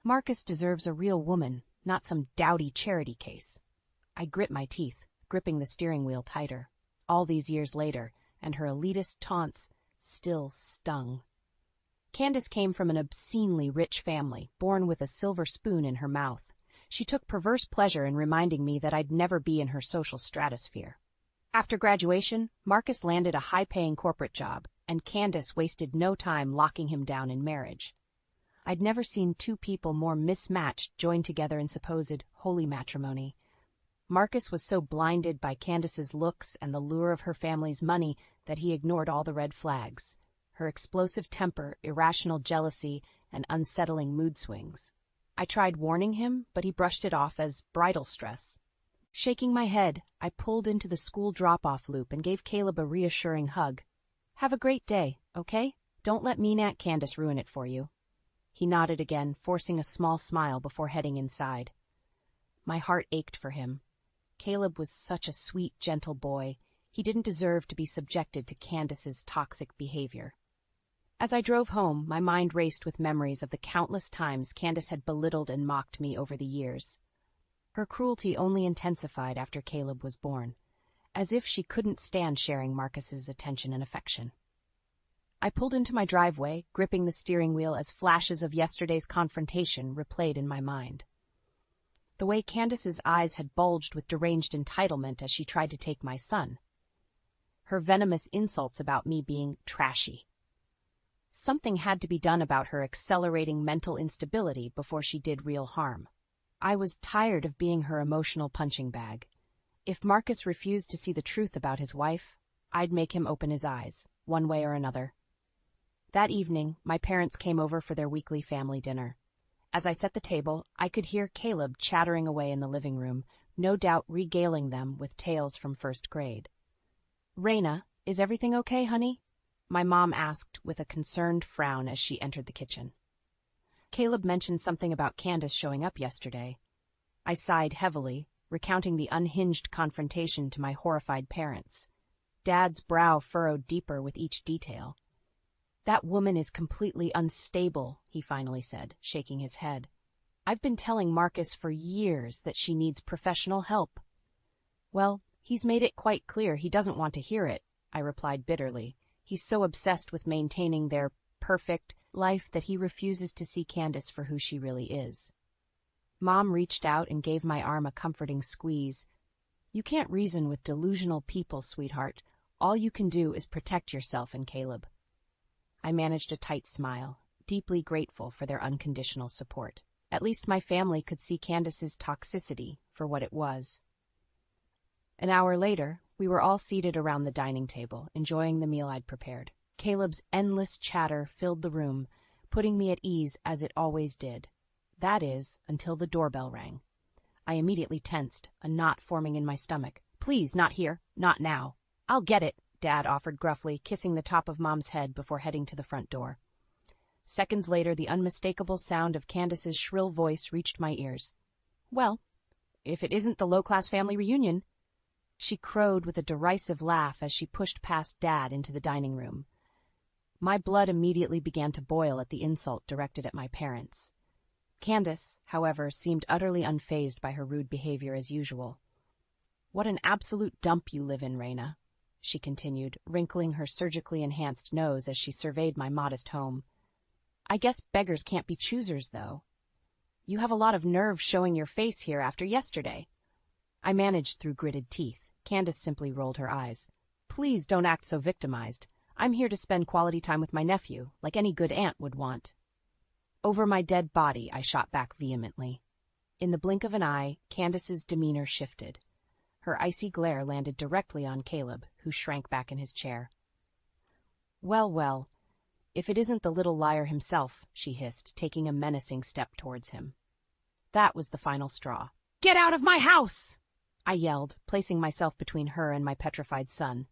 S1: "Marcus deserves a real woman, not some dowdy charity case." I grit my teeth, gripping the steering wheel tighter. All these years later, and her elitist taunts still stung. Candace came from an obscenely rich family, born with a silver spoon in her mouth. She took perverse pleasure in reminding me that I'd never be in her social stratosphere. After graduation, Marcus landed a high-paying corporate job, and Candace wasted no time locking him down in marriage. I'd never seen two people more mismatched joined together in supposed holy matrimony. Marcus was so blinded by Candace's looks and the lure of her family's money that he ignored all the red flags. her explosive temper, irrational jealousy, and unsettling mood swings. I tried warning him, but he brushed it off as bridal stress. Shaking my head, I pulled into the school drop-off loop and gave Caleb a reassuring hug. "Have a great day, okay? Don't let mean Aunt Candace ruin it for you." He nodded again, forcing a small smile before heading inside. My heart ached for him. Caleb was such a sweet, gentle boy. He didn't deserve to be subjected to Candace's toxic behavior. As I drove home, my mind raced with memories of the countless times Candace had belittled and mocked me over the years. Her cruelty only intensified after Caleb was born, as if she couldn't stand sharing Marcus's attention and affection. I pulled into my driveway, gripping the steering wheel as flashes of yesterday's confrontation replayed in my mind. The way Candace's eyes had bulged with deranged entitlement as she tried to take my son. Her venomous insults about me being trashy. Something had to be done about her accelerating mental instability before she did real harm. I was tired of being her emotional punching bag. If Marcus refused to see the truth about his wife, I'd make him open his eyes, one way or another. That evening, my parents came over for their weekly family dinner. As I set the table, I could hear Caleb chattering away in the living room, no doubt regaling them with tales from first grade. "Raina, is everything okay, honey?" my mom asked with a concerned frown as she entered the kitchen. Caleb mentioned something about Candace showing up yesterday. I sighed heavily, recounting the unhinged confrontation to my horrified parents. Dad's brow furrowed deeper with each detail. "That woman is completely unstable," he finally said, shaking his head. "I've been telling Marcus for years that she needs professional help." "Well, he's made it quite clear he doesn't want to hear it," I replied bitterly. "He's so obsessed with maintaining their perfect life that he refuses to see Candace for who she really is." Mom reached out and gave my arm a comforting squeeze. "You can't reason with delusional people, sweetheart. All you can do is protect yourself and Caleb." I managed a tight smile, deeply grateful for their unconditional support. At least my family could see Candace's toxicity for what it was. An hour later, we were all seated around the dining table, enjoying the meal I'd prepared. Caleb's endless chatter filled the room, putting me at ease as it always did. That is, until the doorbell rang. I immediately tensed, a knot forming in my stomach. "Please, not here. Not now." "I'll get it," Dad offered gruffly, kissing the top of Mom's head before heading to the front door. Seconds later, the unmistakable sound of Candace's shrill voice reached my ears. "Well, if it isn't the low-class family reunion," she crowed with a derisive laugh as she pushed past Dad into the dining room. My blood immediately began to boil at the insult directed at my parents. Candace, however, seemed utterly unfazed by her rude behavior as usual. "What an absolute dump you live in, Raina," she continued, wrinkling her surgically enhanced nose as she surveyed my modest home. "I guess beggars can't be choosers, though. You have a lot of nerve showing your face here after yesterday." I managed through gritted teeth. Candace simply rolled her eyes. "Please don't act so victimized. I'm here to spend quality time with my nephew, like any good aunt would want." "Over my dead body," I shot back vehemently. In the blink of an eye, Candace's demeanor shifted. Her icy glare landed directly on Caleb, who shrank back in his chair. "Well, well, if it isn't the little liar himself," she hissed, taking a menacing step towards him. That was the final straw. "Get out of my house!" I yelled, placing myself between her and my petrified son.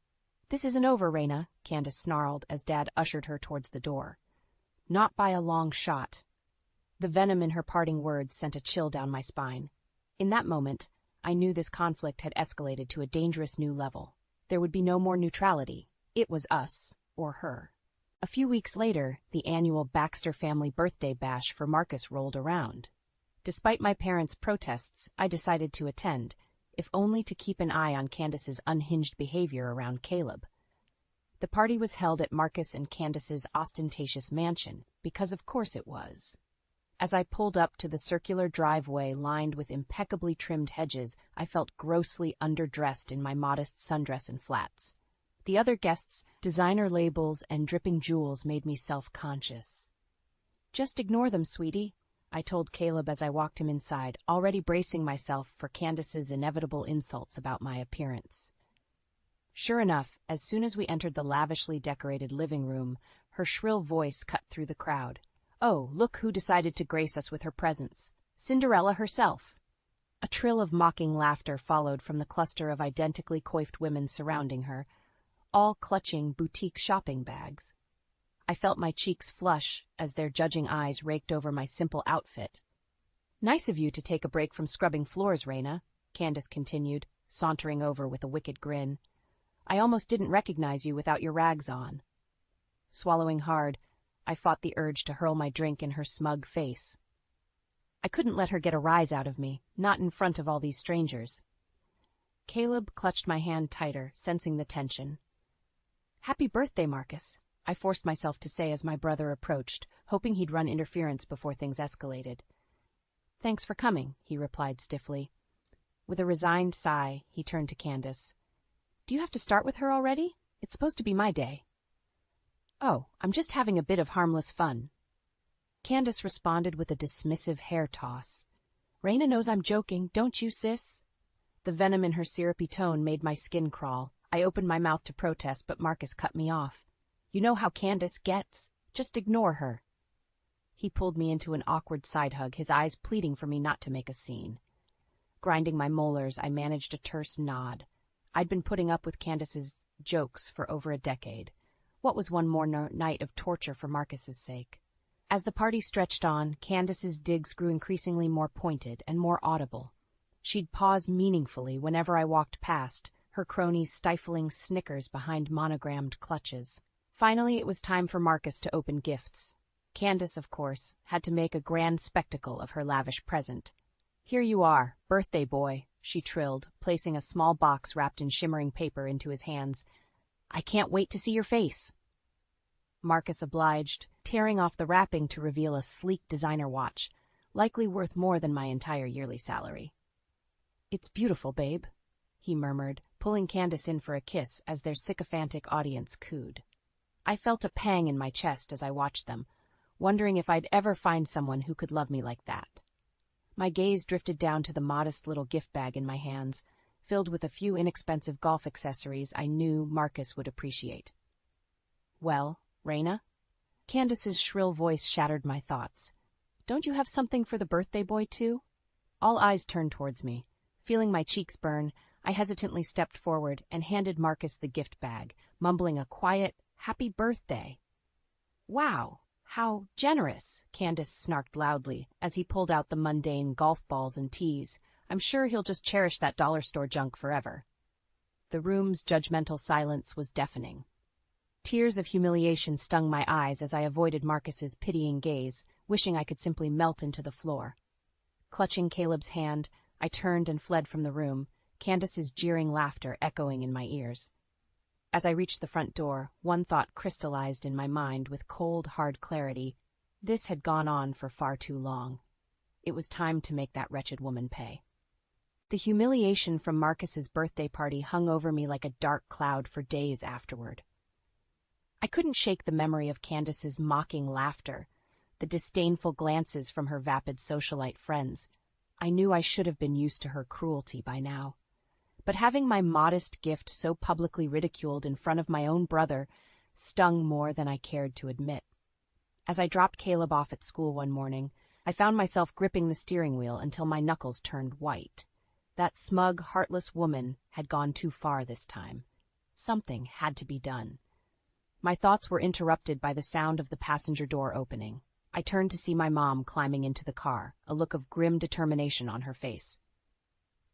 S1: "This isn't over, Raina," Candace snarled as Dad ushered her towards the door. "Not by a long shot." The venom in her parting words sent a chill down my spine. In that moment, I knew this conflict had escalated to a dangerous new level. There would be no more neutrality. It was us, or her. A few weeks later, the annual Baxter family birthday bash for Marcus rolled around. Despite my parents' protests, I decided to attend, if only to keep an eye on Candace's unhinged behavior around Caleb. The party was held at Marcus and Candace's ostentatious mansion, because of course it was. As I pulled up to the circular driveway lined with impeccably trimmed hedges, I felt grossly underdressed in my modest sundress and flats. The other guests' designer labels and dripping jewels made me self-conscious. "Just ignore them, sweetie," I told Caleb as I walked him inside, already bracing myself for Candace's inevitable insults about my appearance. Sure enough, as soon as we entered the lavishly decorated living room, Her shrill voice cut through the crowd. "Oh, look who decided to grace us with her presence. Cinderella herself." A trill of mocking laughter followed from the cluster of identically coiffed women surrounding her, all clutching boutique shopping bags. I felt my cheeks flush as their judging eyes raked over my simple outfit. "Nice of you to take a break from scrubbing floors, Raina," Candace continued, sauntering over with a wicked grin. "I almost didn't recognize you without your rags on." Swallowing hard, I fought the urge to hurl my drink in her smug face. I couldn't let her get a rise out of me, not in front of all these strangers. Caleb clutched my hand tighter, sensing the tension. "Happy birthday, Marcus," I forced myself to say as my brother approached, hoping he'd run interference before things escalated. "Thanks for coming," he replied stiffly. With a resigned sigh, he turned to Candace. "Do you have to start with her already? It's supposed to be my day." "Oh, I'm just having a bit of harmless fun." Candace responded with a dismissive hair toss. "Raina knows I'm joking, don't you, sis?" The venom in her syrupy tone made my skin crawl. I opened my mouth to protest, but Marcus cut me off. "You know how Candace gets. Just ignore her." He pulled me into an awkward side hug, his eyes pleading for me not to make a scene. Grinding my molars, I managed a terse nod. I'd been putting up with Candace's jokes for over a decade. What was one more night of torture for Marcus's sake? As the party stretched on, Candace's digs grew increasingly more pointed and more audible. She'd pause meaningfully whenever I walked past, her cronies stifling snickers behind monogrammed clutches. Finally, it was time for Marcus to open gifts. Candace, of course, had to make a grand spectacle of her lavish present. "Here you are, birthday boy," she trilled, placing a small box wrapped in shimmering paper into his hands. "I can't wait to see your face." Marcus obliged, tearing off the wrapping to reveal a sleek designer watch, likely worth more than my entire yearly salary. "It's beautiful, babe," he murmured, pulling Candace in for a kiss as their sycophantic audience cooed. I felt a pang in my chest as I watched them, wondering if I'd ever find someone who could love me like that. My gaze drifted down to the modest little gift bag in my hands, filled with a few inexpensive golf accessories I knew Marcus would appreciate. "Well, Raina?" Candace's shrill voice shattered my thoughts. "Don't you have something for the birthday boy, too?" All eyes turned towards me. Feeling my cheeks burn, I hesitantly stepped forward and handed Marcus the gift bag, mumbling a quiet, "Happy birthday." "Wow, how generous," Candace snarked loudly as he pulled out the mundane golf balls and tees. "I'm sure he'll just cherish that dollar store junk forever." The room's judgmental silence was deafening. Tears of humiliation stung my eyes as I avoided Marcus's pitying gaze, wishing I could simply melt into the floor. Clutching Caleb's hand, I turned and fled from the room, Candace's jeering laughter echoing in my ears. As I reached the front door, one thought crystallized in my mind with cold, hard clarity. This had gone on for far too long. It was time to make that wretched woman pay. The humiliation from Marcus's birthday party hung over me like a dark cloud for days afterward. I couldn't shake the memory of Candace's mocking laughter, the disdainful glances from her vapid socialite friends. I knew I should have been used to her cruelty by now. But having my modest gift so publicly ridiculed in front of my own brother stung more than I cared to admit. As I dropped Caleb off at school one morning, I found myself gripping the steering wheel until my knuckles turned white. That smug, heartless woman had gone too far this time. Something had to be done. My thoughts were interrupted by the sound of the passenger door opening. I turned to see my mom climbing into the car, a look of grim determination on her face.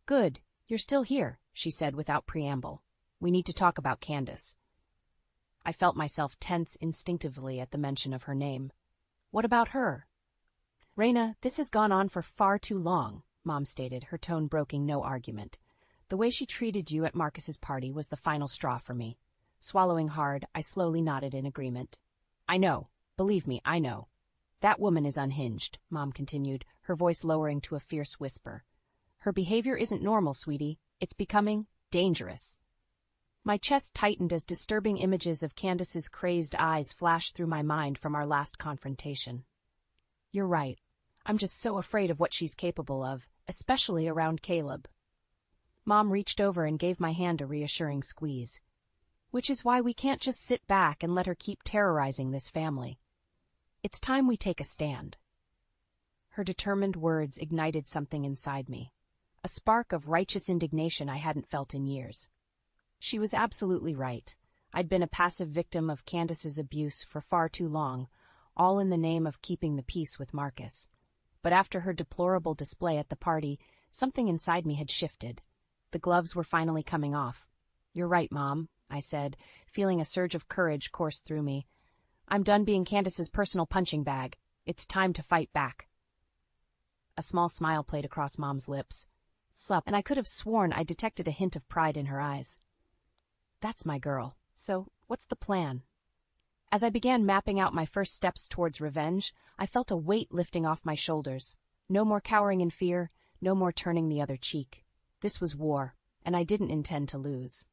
S1: "Good, you're still here," she said without preamble. "We need to talk about Candace." I felt myself tense instinctively at the mention of her name. "What about her?" "Raina, this has gone on for far too long," Mom stated, her tone broking no argument. "The way she treated you at Marcus's party was the final straw for me." Swallowing hard, I slowly nodded in agreement. "I know. Believe me, I know. That woman is unhinged," Mom continued, her voice lowering to a fierce whisper. "Her behavior isn't normal, sweetie. It's becoming dangerous." My chest tightened as disturbing images of Candace's crazed eyes flashed through my mind from our last confrontation. "You're right. I'm just so afraid of what she's capable of, especially around Caleb." Mom reached over and gave my hand a reassuring squeeze. Which is why we can't just sit back and let her keep terrorizing this family. It's time we take a stand. Her determined words ignited something inside me, a spark of righteous indignation I hadn't felt in years. She was absolutely right. I'd been a passive victim of Candace's abuse for far too long, all in the name of keeping the peace with Marcus. But after her deplorable display at the party, something inside me had shifted. The gloves were finally coming off. "You're right, Mom," I said, feeling a surge of courage course through me. "I'm done being Candace's personal punching bag. It's time to fight back." A small smile played across Mom's lips, and I could have sworn I detected a hint of pride in her eyes. "That's my girl. So, what's the plan?" As I began mapping out my first steps towards revenge, I felt a weight lifting off my shoulders. No more cowering in fear, no more turning the other cheek. This was war, and I didn't intend to lose.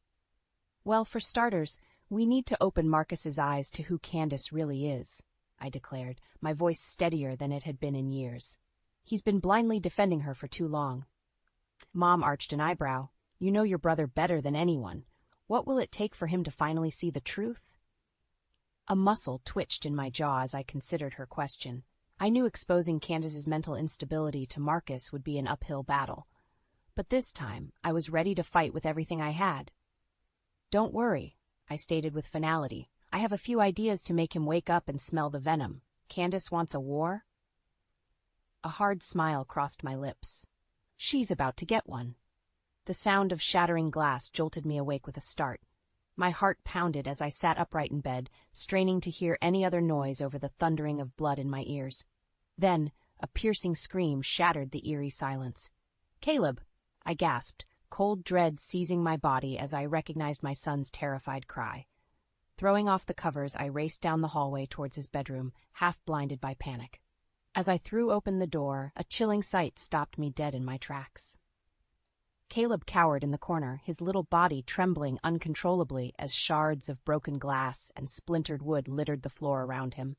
S1: "Well, for starters, we need to open Marcus's eyes to who Candace really is," I declared, my voice steadier than it had been in years. "He's been blindly defending her for too long." Mom arched an eyebrow. "You know your brother better than anyone. What will it take for him to finally see the truth?" A muscle twitched in my jaw as I considered her question. I knew exposing Candace's mental instability to Marcus would be an uphill battle. But this time, I was ready to fight with everything I had. "Don't worry," I stated with finality. "I have a few ideas to make him wake up and smell the venom. Candace wants a war?" A hard smile crossed my lips. She's about to get one. The sound of shattering glass jolted me awake with a start. My heart pounded as I sat upright in bed, straining to hear any other noise over the thundering of blood in my ears. Then, a piercing scream shattered the eerie silence. "Caleb!" I gasped, cold dread seizing my body as I recognized my son's terrified cry. Throwing off the covers, I raced down the hallway towards his bedroom, half blinded by panic. As I threw open the door, a chilling sight stopped me dead in my tracks. Caleb cowered in the corner, his little body trembling uncontrollably as shards of broken glass and splintered wood littered the floor around him.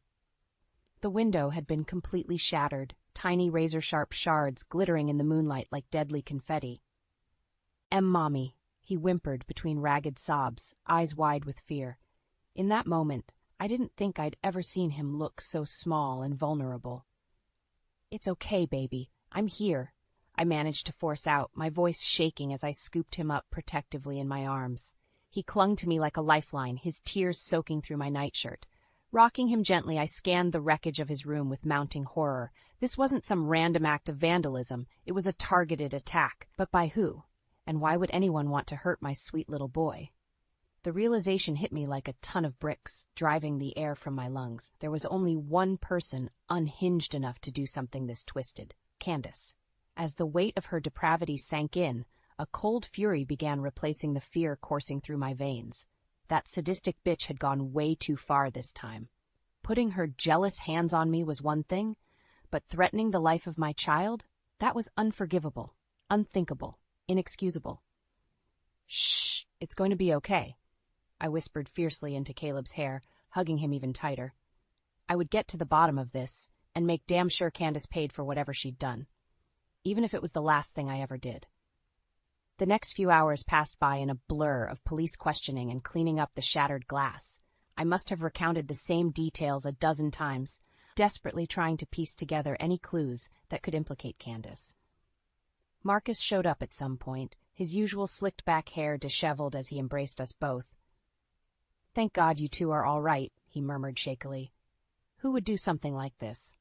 S1: The window had been completely shattered, tiny razor-sharp shards glittering in the moonlight like deadly confetti. Mommy," he whimpered between ragged sobs, eyes wide with fear. In that moment, I didn't think I'd ever seen him look so small and vulnerable. "It's okay, baby. I'm here," I managed to force out, my voice shaking as I scooped him up protectively in my arms. He clung to me like a lifeline, his tears soaking through my nightshirt. Rocking him gently, I scanned the wreckage of his room with mounting horror. This wasn't some random act of vandalism. It was a targeted attack. But by who? And why would anyone want to hurt my sweet little boy? The realization hit me like a ton of bricks, driving the air from my lungs. There was only one person unhinged enough to do something this twisted: Candace. As the weight of her depravity sank in, a cold fury began replacing the fear coursing through my veins. That sadistic bitch had gone way too far this time. Putting her jealous hands on me was one thing, but threatening the life of my child? That was unforgivable, unthinkable, inexcusable. "Shh, it's going to be okay," I whispered fiercely into Caleb's hair, hugging him even tighter. I would get to the bottom of this, and make damn sure Candace paid for whatever she'd done, even if it was the last thing I ever did. The next few hours passed by in a blur of police questioning and cleaning up the shattered glass. I must have recounted the same details a dozen times, desperately trying to piece together any clues that could implicate Candace. Marcus showed up at some point, his usual slicked-back hair disheveled as he embraced us both. "Thank God you two are all right," he murmured shakily. "Who would do something like this?"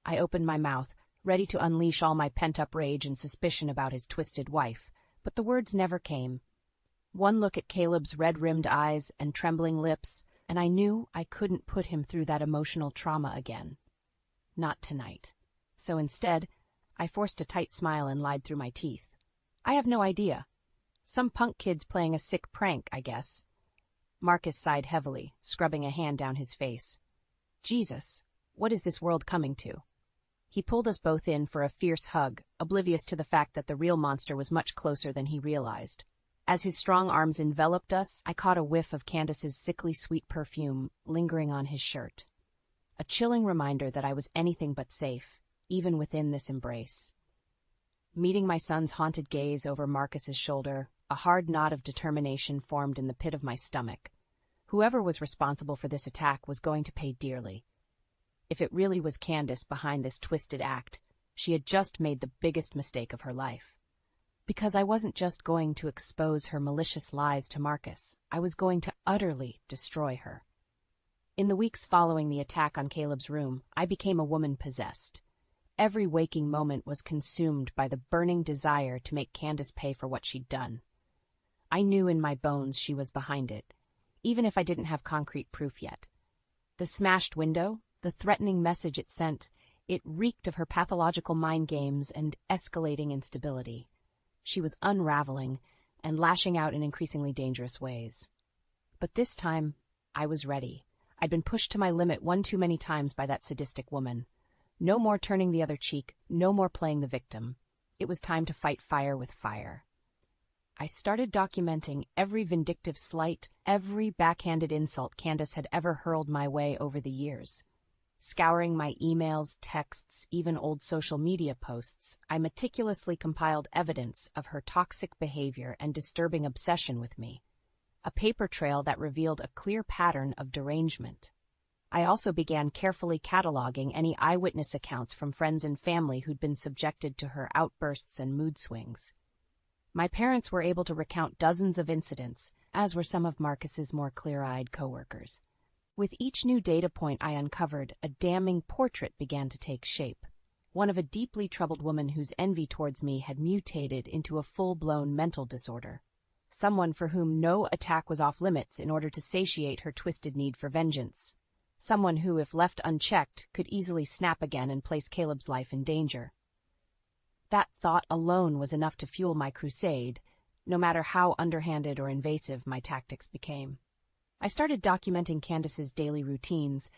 S1: I opened my mouth, ready to unleash all my pent-up rage and suspicion about his twisted wife, but the words never came. One look at Caleb's red-rimmed eyes and trembling lips, and I knew I couldn't put him through that emotional trauma again. Not tonight. So instead, I forced a tight smile and lied through my teeth. "I have no idea. Some punk kid's playing a sick prank, I guess." Marcus sighed heavily, scrubbing a hand down his face. "Jesus, what is this world coming to?" He pulled us both in for a fierce hug, oblivious to the fact that the real monster was much closer than he realized. As his strong arms enveloped us, I caught a whiff of Candace's sickly sweet perfume lingering on his shirt. A chilling reminder that I was anything but safe, even within this embrace. Meeting my son's haunted gaze over Marcus's shoulder, A hard knot of determination formed in the pit of my stomach. Whoever was responsible for this attack was going to pay dearly. If it really was Candace behind this twisted act, she had just made the biggest mistake of her life. Because I wasn't just going to expose her malicious lies to Marcus, I was going to utterly destroy her. In the weeks following the attack on Caleb's room, I became a woman possessed. Every waking moment was consumed by the burning desire to make Candace pay for what she'd done. I knew in my bones she was behind it, even if I didn't have concrete proof yet. The smashed window, the threatening message it sent, it reeked of her pathological mind games and escalating instability. She was unraveling and lashing out in increasingly dangerous ways. But this time, I was ready. I'd been pushed to my limit one too many times by that sadistic woman. No more turning the other cheek, no more playing the victim. It was time to fight fire with fire. I started documenting every vindictive slight, every backhanded insult Candace had ever hurled my way over the years. Scouring my emails, texts, even old social media posts, I meticulously compiled evidence of her toxic behavior and disturbing obsession with me. A paper trail that revealed a clear pattern of derangement. I also began carefully cataloging any eyewitness accounts from friends and family who'd been subjected to her outbursts and mood swings. My parents were able to recount dozens of incidents, as were some of Marcus's more clear-eyed coworkers. With each new data point I uncovered, a damning portrait began to take shape. One of a deeply troubled woman whose envy towards me had mutated into a full-blown mental disorder. Someone for whom no attack was off-limits in order to satiate her twisted need for vengeance. Someone who, if left unchecked, could easily snap again and place Caleb's life in danger. That thought alone was enough to fuel my crusade, no matter how underhanded or invasive my tactics became. I started documenting Candace's daily routines,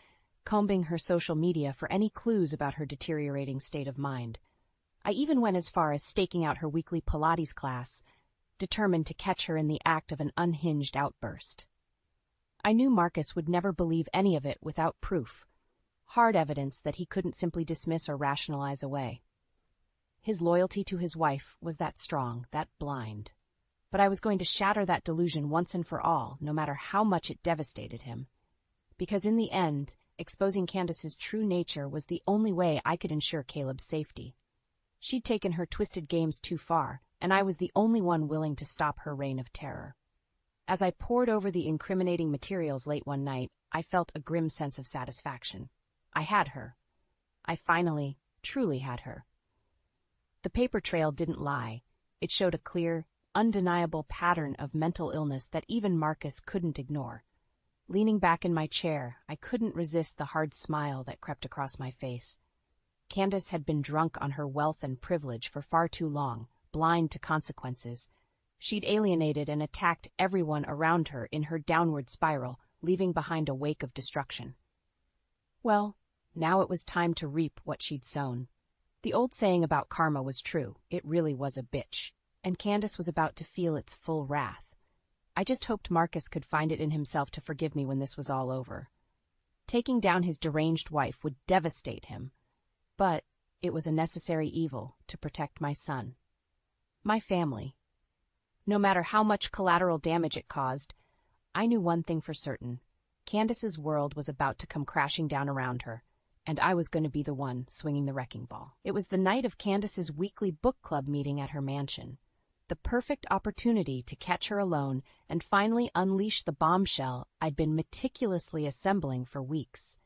S1: combing her social media for any clues about her deteriorating state of mind. I even went as far as staking out her weekly Pilates class, determined to catch her in the act of an unhinged outburst. I knew Marcus would never believe any of it without proof, hard evidence that he couldn't simply dismiss or rationalize away. His loyalty to his wife was that strong, that blind. But I was going to shatter that delusion once and for all, no matter how much it devastated him. Because in the end, exposing Candace's true nature was the only way I could ensure Caleb's safety. She'd taken her twisted games too far, and I was the only one willing to stop her reign of terror. As I pored over the incriminating materials late one night, I felt a grim sense of satisfaction. I had her. I finally, truly had her. The paper trail didn't lie. It showed a clear, undeniable pattern of mental illness that even Marcus couldn't ignore. Leaning back in my chair, I couldn't resist the hard smile that crept across my face. Candace had been drunk on her wealth and privilege for far too long, blind to consequences. She'd alienated and attacked everyone around her in her downward spiral, leaving behind a wake of destruction. Well, now it was time to reap what she'd sown. The old saying about karma was true. It really was a bitch, and Candace was about to feel its full wrath. I just hoped Marcus could find it in himself to forgive me when this was all over. Taking down his deranged wife would devastate him, but it was a necessary evil to protect my son. My family. No matter how much collateral damage it caused, I knew one thing for certain. Candace's world was about to come crashing down around her, and I was going to be the one swinging the wrecking ball. It was the night of Candace's weekly book club meeting at her mansion. The perfect opportunity to catch her alone and finally unleash the bombshell I'd been meticulously assembling for weeks.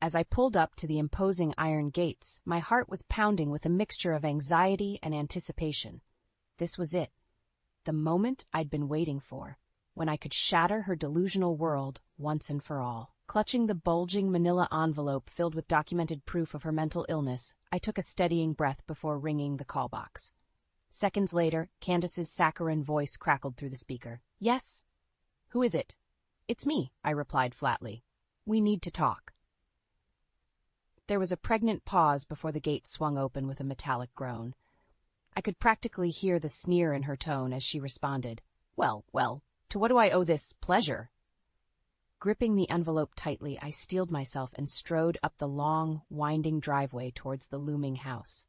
S1: As I pulled up to the imposing iron gates, my heart was pounding with a mixture of anxiety and anticipation. This was it. The moment I'd been waiting for, when I could shatter her delusional world once and for all. Clutching the bulging manila envelope filled with documented proof of her mental illness, I took a steadying breath before ringing the call box. Seconds later, Candace's saccharine voice crackled through the speaker. "Yes? Who is it?" "It's me," I replied flatly. "We need to talk." There was a pregnant pause before the gate swung open with a metallic groan. I could practically hear the sneer in her tone as she responded. Well, to what do I owe this pleasure?" Gripping the envelope tightly, I steeled myself and strode up the long, winding driveway towards the looming house.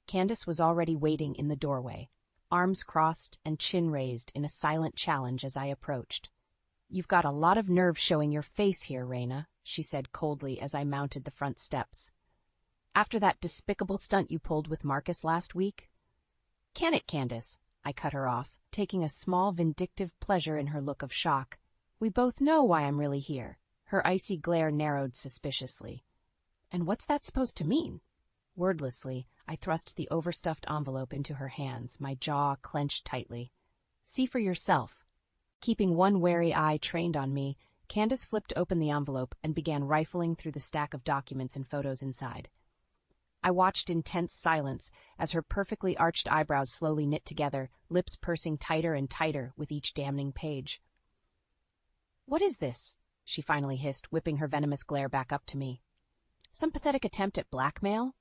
S1: Candace was already waiting in the doorway, arms crossed and chin raised in a silent challenge as I approached. "You've got a lot of nerve showing your face here, Raina," she said coldly as I mounted the front steps. "After that despicable stunt you pulled with Marcus last week?" "Can it, Candace?" I cut her off, taking a small vindictive pleasure in her look of shock. "We both know why I'm really here." Her icy glare narrowed suspiciously. "And what's that supposed to mean?" Wordlessly, I thrust the overstuffed envelope into her hands, my jaw clenched tightly. "See for yourself." Keeping one wary eye trained on me, Candace flipped open the envelope and began rifling through the stack of documents and photos inside. I watched in tense silence as her perfectly arched eyebrows slowly knit together, lips pursing tighter and tighter with each damning page. "What is this?" she finally hissed, whipping her venomous glare back up to me. "Some pathetic attempt at blackmail?"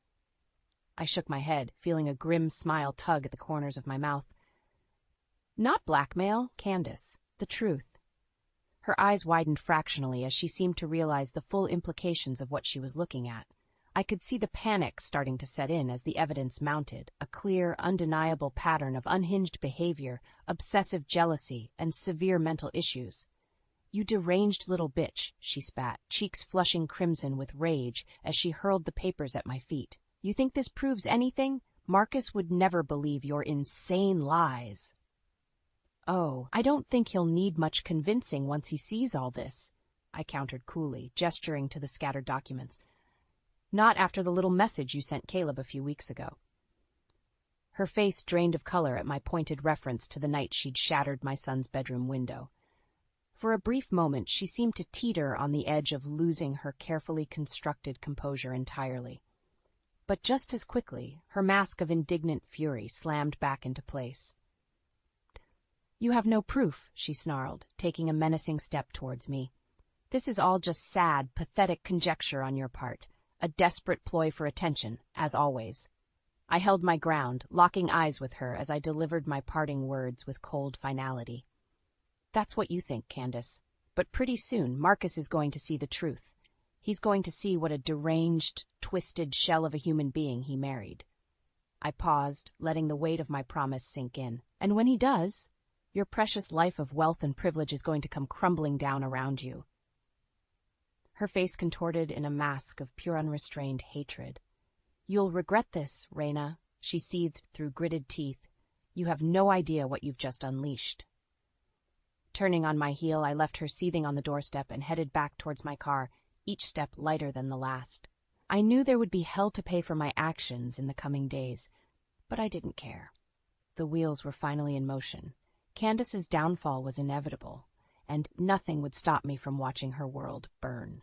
S1: I shook my head, feeling a grim smile tug at the corners of my mouth. "Not blackmail, Candace. The truth." Her eyes widened fractionally as she seemed to realize the full implications of what she was looking at. I could see the panic starting to set in as the evidence mounted, a clear, undeniable pattern of unhinged behavior, obsessive jealousy, and severe mental issues. "You deranged little bitch," she spat, cheeks flushing crimson with rage as she hurled the papers at my feet. "You think this proves anything? Marcus would never believe your insane lies." "Oh, I don't think he'll need much convincing once he sees all this," I countered coolly, gesturing to the scattered documents. "Not after the little message you sent Caleb a few weeks ago." Her face drained of color at my pointed reference to the night she'd shattered my son's bedroom window. For a brief moment, she seemed to teeter on the edge of losing her carefully constructed composure entirely. But just as quickly, her mask of indignant fury slammed back into place. "You have no proof," she snarled, taking a menacing step towards me. "This is all just sad, pathetic conjecture on your part, a desperate ploy for attention, as always." I held my ground, locking eyes with her as I delivered my parting words with cold finality. "That's what you think, Candace. But pretty soon, Marcus is going to see the truth. He's going to see what a deranged, twisted shell of a human being he married." I paused, letting the weight of my promise sink in. "And when he does, your precious life of wealth and privilege is going to come crumbling down around you." Her face contorted in a mask of pure unrestrained hatred. "You'll regret this, Raina," she seethed through gritted teeth. "You have no idea what you've just unleashed." Turning on my heel, I left her seething on the doorstep and headed back towards my car, each step lighter than the last. I knew there would be hell to pay for my actions in the coming days, but I didn't care. The wheels were finally in motion. Candace's downfall was inevitable, and nothing would stop me from watching her world burn.